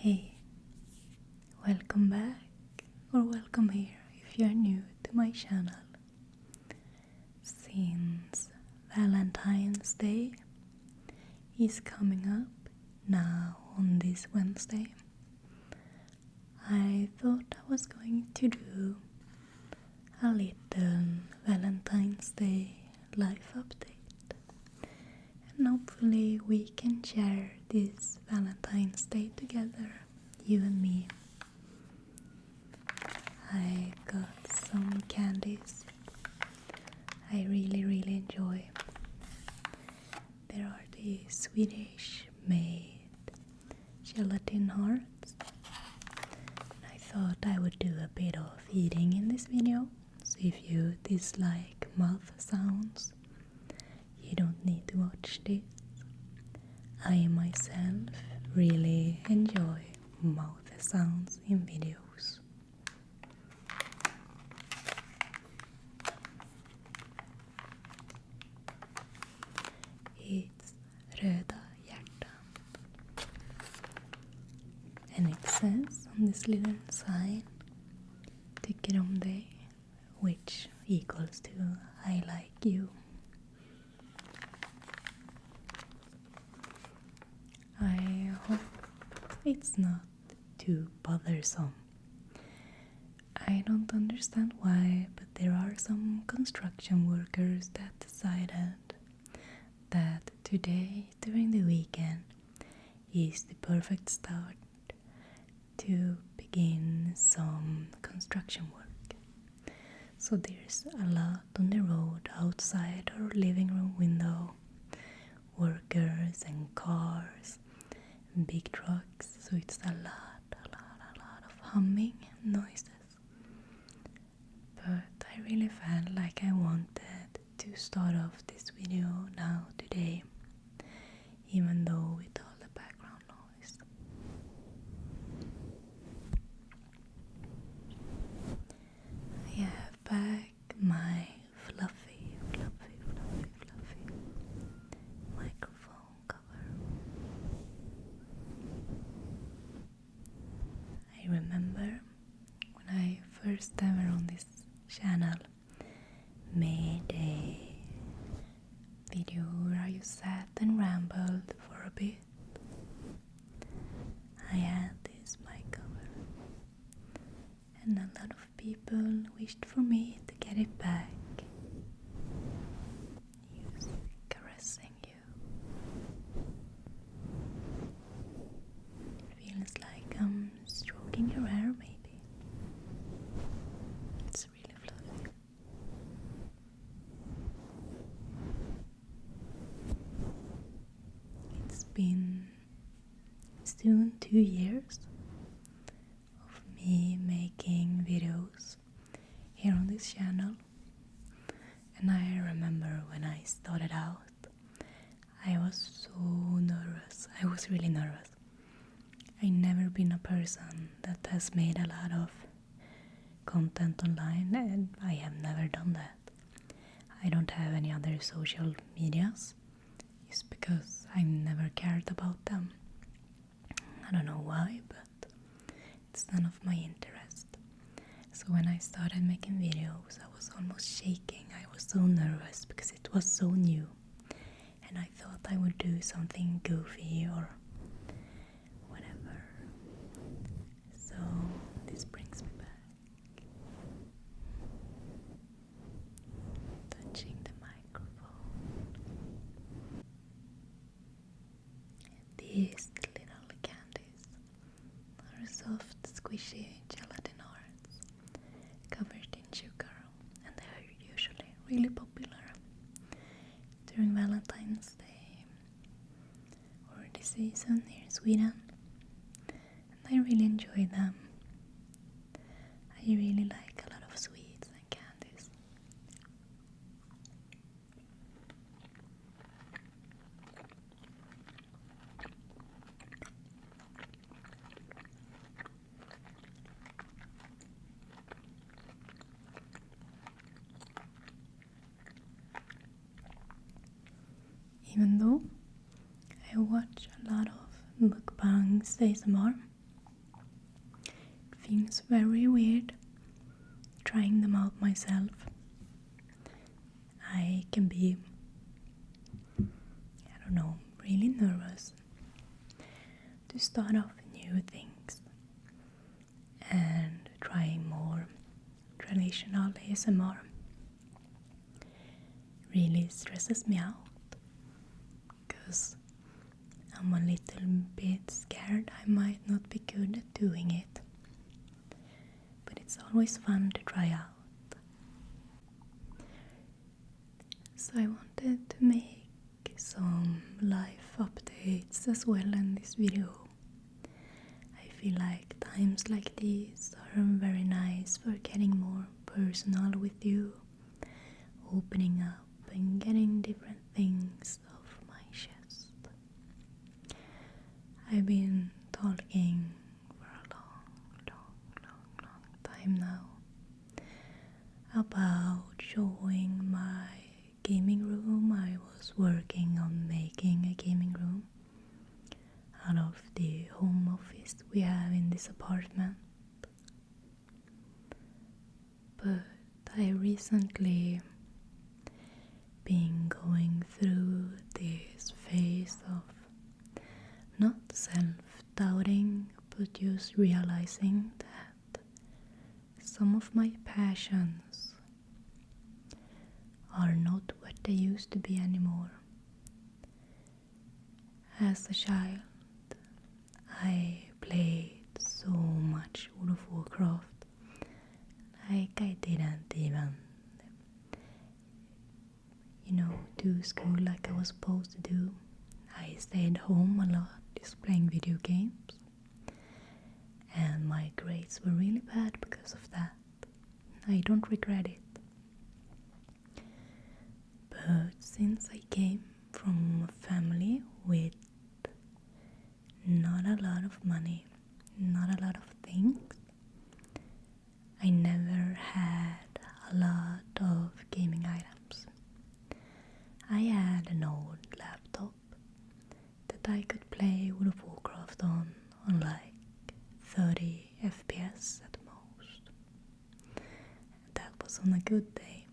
Hey, welcome back or welcome here if you're new to my channel. Since Valentine's Day is coming up now on this Wednesday, I thought I was going to do a little Valentine's Day life update, and hopefully we can share this Valentine's Day together, you and me. I got some candies I really enjoy. There are the Swedish made gelatin hearts. I thought I would do a bit of eating in this video, so if you dislike mouth sounds, you don't need to watch this. I myself really enjoy mouth sounds in videos. It's Röda hjärtan, and it says on this little sign, tycker om dig, which equals to I like you. I hope it's not too bothersome. I don't understand why, but there are some construction workers that decided that today, during the weekend, is the perfect start to begin some construction work. So there's a lot on the road outside our living room window, workers and cars, big trucks, so it's a lot of humming noises. But I really felt like I wanted to start off this video now today, even though with all the background noise. I have back my fluffy microphone cover. I remember when I first ever on this channel made a video where I sat and rambled for a bit. I had this mic cover, and a lot of people wished for me to get it back. Use caressing you. It feels like I'm stroking your hair, maybe. It's really fluffy. It's been soon 2 years of me making videos here on this channel, and I remember when I started out, I was so nervous. I was really nervous. I've never been a person that has made a lot of content online, and I have never done that. I don't have any other social medias. It's because I never cared about them. I don't know why, but it's none of my interest. So when I started making videos, I was almost shaking. I was so nervous because it was so new, and I thought I would do something goofy or whatever. So this brings me back, touching the microphone. These little candies are soft, squishy gelatin hearts covered in sugar, and they are usually really popular during Valentine's Day or the season here in Sweden, and I really enjoy them. I really like a lot of sweets and candies. Even though I watch a lot of mukbangs ASMR, feels very weird trying them out myself. I can be, really nervous to start off new things and trying more traditional ASMR. Really stresses me out because I'm a little bit scared I might not be good at doing it. But it's always fun to try out. So I wanted to make some life updates as well in this video. I feel like times like these are very nice for getting more personal with you, opening up and getting different things off my chest. I've been talking for a long time now about showing my gaming room. I was working on making a gaming room out of the home office we have in this apartment. But I recently been going through this phase of not self-doubting, but just realizing that some of my passions are not what they used to be anymore. As a child, I played so much World of Warcraft. Like I didn't even, do school like I was supposed to do. I stayed home a lot, just playing video games. And my grades were really bad because of that. I don't regret it. But since I came from a family with not a lot of money, not a lot of things, I never had a lot of gaming items. I had an old laptop that I could play World of Warcraft on like 30 FPS at most. That was on a good day.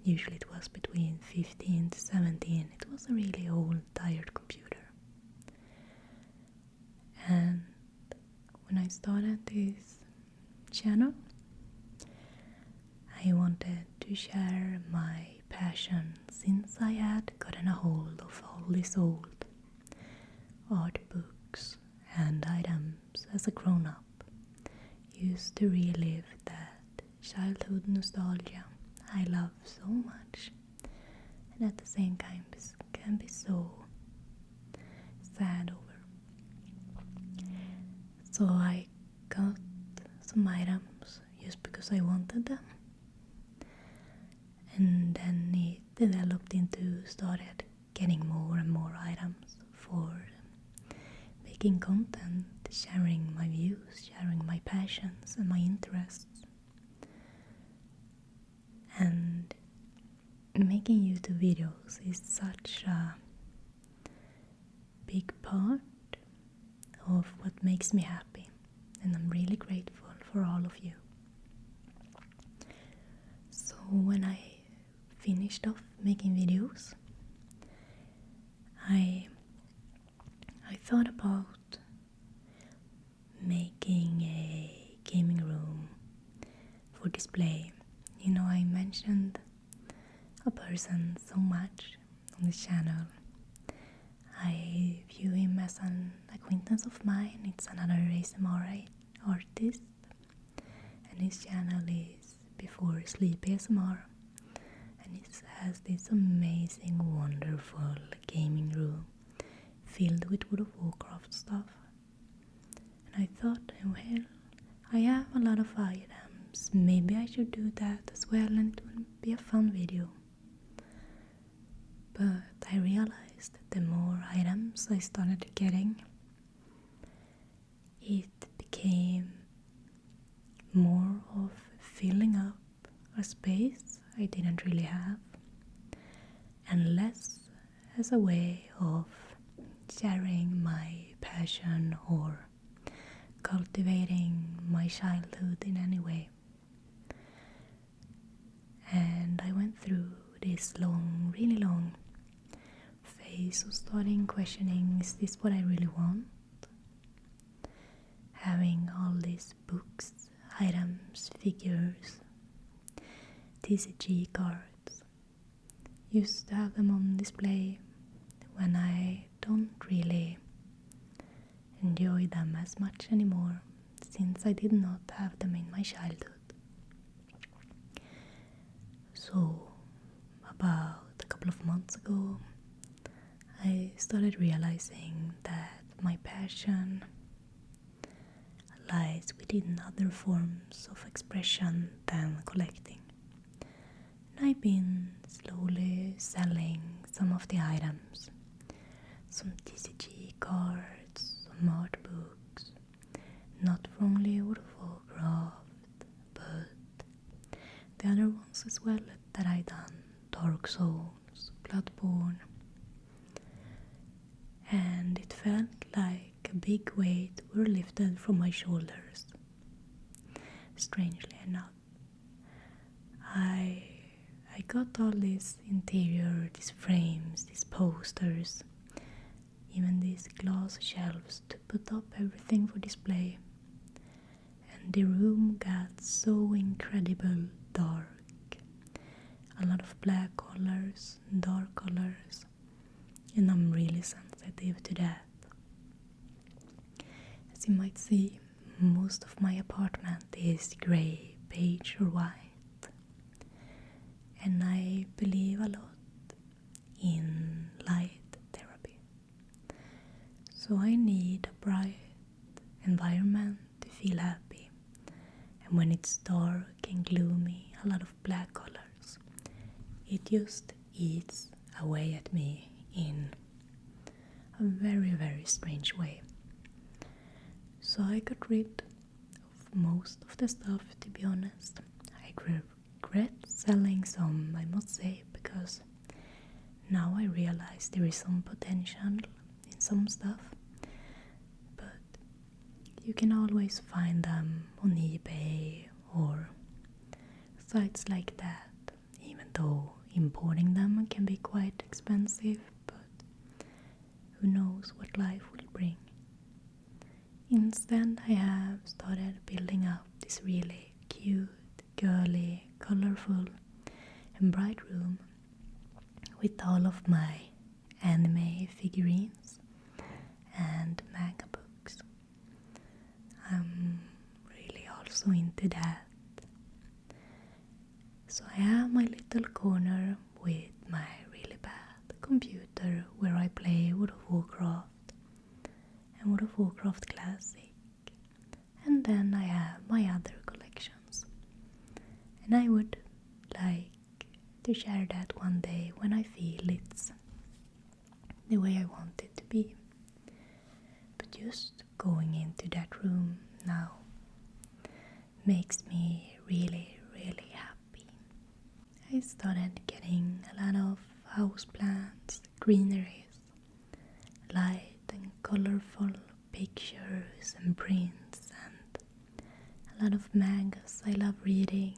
Usually it was between 15 to 17. It was a really old, tired computer. And when I started this channel, I wanted to share my passion since I had gotten a hold of all these old art books and items as a grown-up. Used to relive that childhood nostalgia I love so much, and at the same time can be so sad over. So I got some items just because I wanted them, and then it developed into started getting more and more items for making content, sharing my views, sharing my passions and my interests. And making YouTube videos is such a big part of what makes me happy, and I'm really grateful for all of you. So when I finished off making videos, I thought about making a gaming room for display. I mentioned a person so much on this channel. I view him as an acquaintance of mine. It's another ASMR artist, and his channel is Before Sleep ASMR, and it has this amazing, wonderful gaming room filled with World of Warcraft stuff. And I thought, well, I have a lot of items, maybe I should do that as well, and it would be a fun video. But I realized that the more items I started getting, it became more of filling up a space I didn't really have, and less as a way of sharing my passion or cultivating my childhood in any way. And I went through this really long phase of starting questioning, is this what I really want? Having all these books, items, figures, TCG cards. Used to have them on display when I don't really enjoy them as much anymore, since I did not have them in my childhood. So, about a couple of months ago, I started realizing that my passion lies within other forms of expression than collecting. And I've been slowly selling some of the items, some TCG cards, some art books, not from only World of Warcraft, but the other ones as well that I done, Dark Souls, Bloodborne. And it felt like a big weight were lifted from my shoulders. Strangely enough, I got all these interior, these frames, these posters, even these glass shelves to put up everything for display. And the room got so incredible dark. A lot of black colors, dark colors, and I'm really sensitive to that. As you might see, most of my apartment is grey, beige or white. And I believe a lot in light therapy. So I need a bright environment to feel happy. And when it's dark and gloomy, a lot of black colors, it just eats away at me in a very strange way. So I got rid of most of the stuff, to be honest. I regret selling some, I must say, because now I realize there is some potential in some stuff, but you can always find them on eBay or sites like that, even though importing them can be quite expensive, but who knows what life will bring. Instead, I have started building up this really cute, girly, colorful and bright room with all of my anime figurines and manga books. I'm really also into that. So I have my little corner with my really bad computer where I play World of Warcraft and World of Warcraft Classic. And then I have my other collections. And I would like to share that one day when I feel it's the way I want it to be. But just going into that room now makes me really happy. I started getting a lot of houseplants, greeneries, light and colorful pictures and prints, and a lot of mangas I love reading.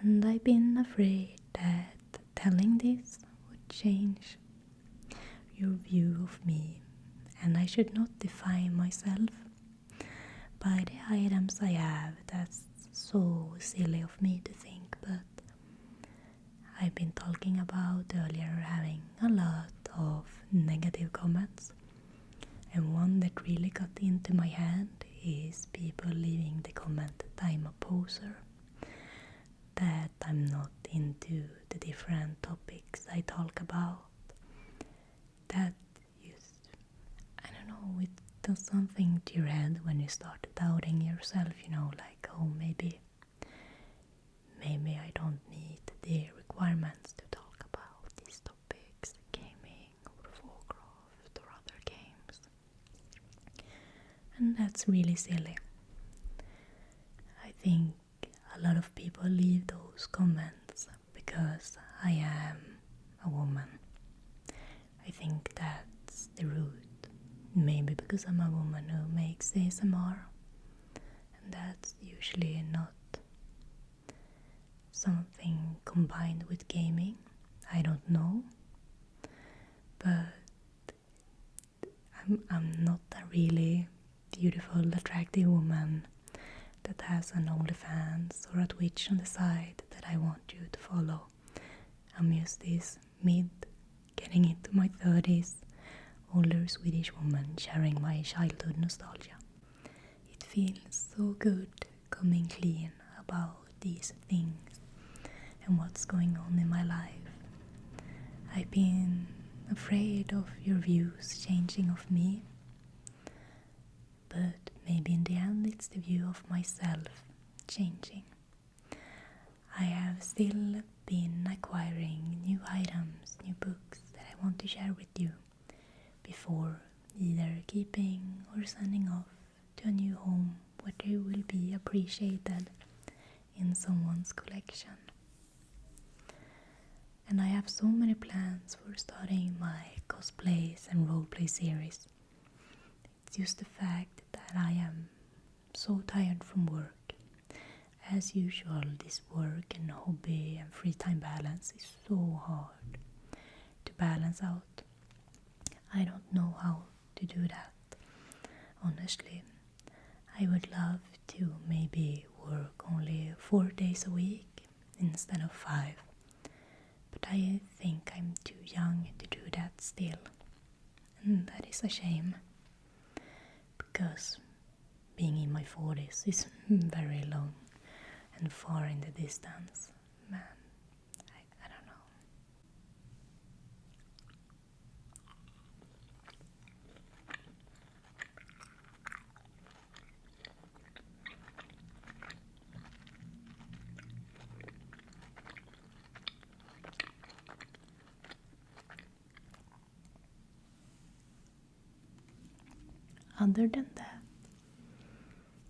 And I've been afraid that telling this would change your view of me, and I should not define myself by the items I have. That's so silly of me to think, but I've been talking about earlier having a lot of negative comments, and one that really got into my head is people leaving the comment that I'm a poser, that I'm not into the different topics I talk about. That just, I don't know, it does something to your head when you start doubting yourself, like, oh, maybe I don't meet the requirements to talk about these topics, gaming, or Warcraft, or other games. And that's really silly. I think a lot of people leave those comments because I am a woman. I think that's the root Maybe because I'm a woman who makes ASMR, and that's usually not something combined with gaming. I don't know, but I'm not a really beautiful, attractive woman that has an OnlyFans or a Twitch on the side that I want you to follow. I'm just this getting into my 30s, older Swedish woman sharing my childhood nostalgia. It feels so good coming clean about these things and what's going on in my life. I've been afraid of your views changing of me, but maybe in the end it's the view of myself changing. I have still been acquiring new items, new books that I want to share with you before either keeping or sending off to a new home where they will be appreciated in someone's collection. And I have so many plans for starting my cosplays and roleplay series. It's just the fact that I am so tired from work. As usual, this work and hobby and free time balance is so hard to balance out. I don't know how to do that. Honestly, I would love to maybe work only 4 days a week instead of 5. But I think I'm too young to do that still. And that is a shame. Because being in my 40s is very long and far in the distance. Man, I don't know. Other than that,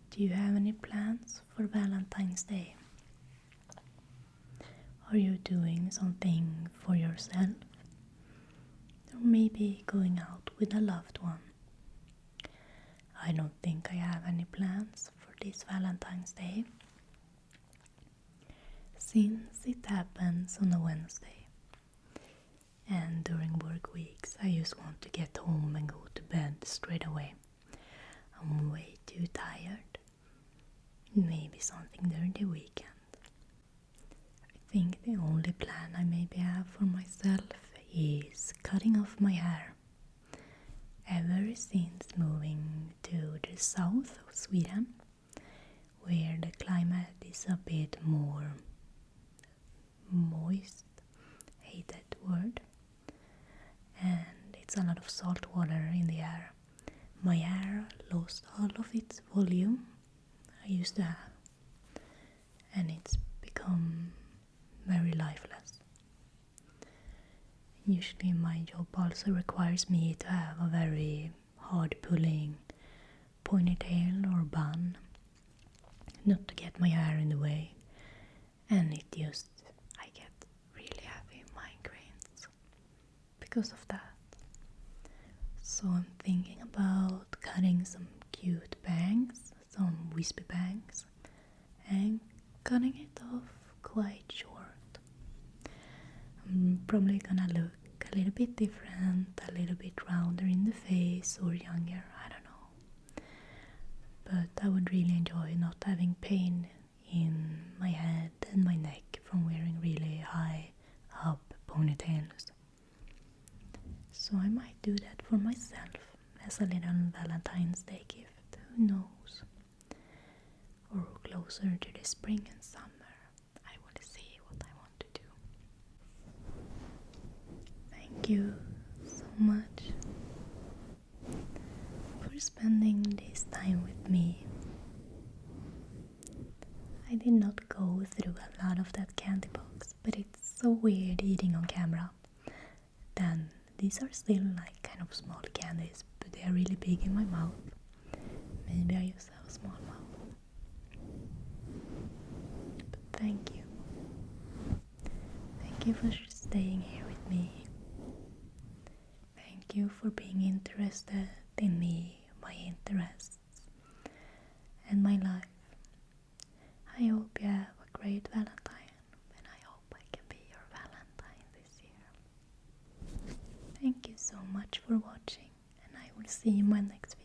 do you have any plans for Valentine's Day? Are you doing something for yourself? Or maybe going out with a loved one? I don't think I have any plans for this Valentine's Day, since it happens on a Wednesday. And during work weeks I just want to get home and go to bed straight away. I'm way too tired. Maybe something during the weekend. I think the only plan I maybe have for myself is cutting off my hair. Ever since moving to the south of Sweden, where the climate is a bit more moist, I hate that word, and it's a lot of salt water in the air. My hair lost all of its volume I used to have, and it's become very lifeless. Usually my job also requires me to have a very hard pulling ponytail or bun, not to get my hair in the way, and I get really heavy migraines because of that. So I'm thinking about cutting some cute bangs, some wispy bangs, and cutting it off quite short. I'm probably gonna look a little bit different, a little bit rounder in the face or younger, I don't know. But I would really enjoy not having pain in my head and my neck from wearing really high up ponytails. So I might do that for myself as a little Valentine's Day gift, who knows? Or closer to the spring and summer, I will see what I want to do. Thank you so much for spending this time with me. I did not go through a lot of that candy box, but it's so weird eating on camera. Then these are still like kind of small candies, but they are really big in my mouth. Maybe I just have a small mouth. But thank you. Thank you for staying here with me. Thank you for being interested in me, my interests, and my life. I hope you have a great Valentine, and I hope I can be your Valentine this year. Thank you so much for watching, and I will see you in my next video.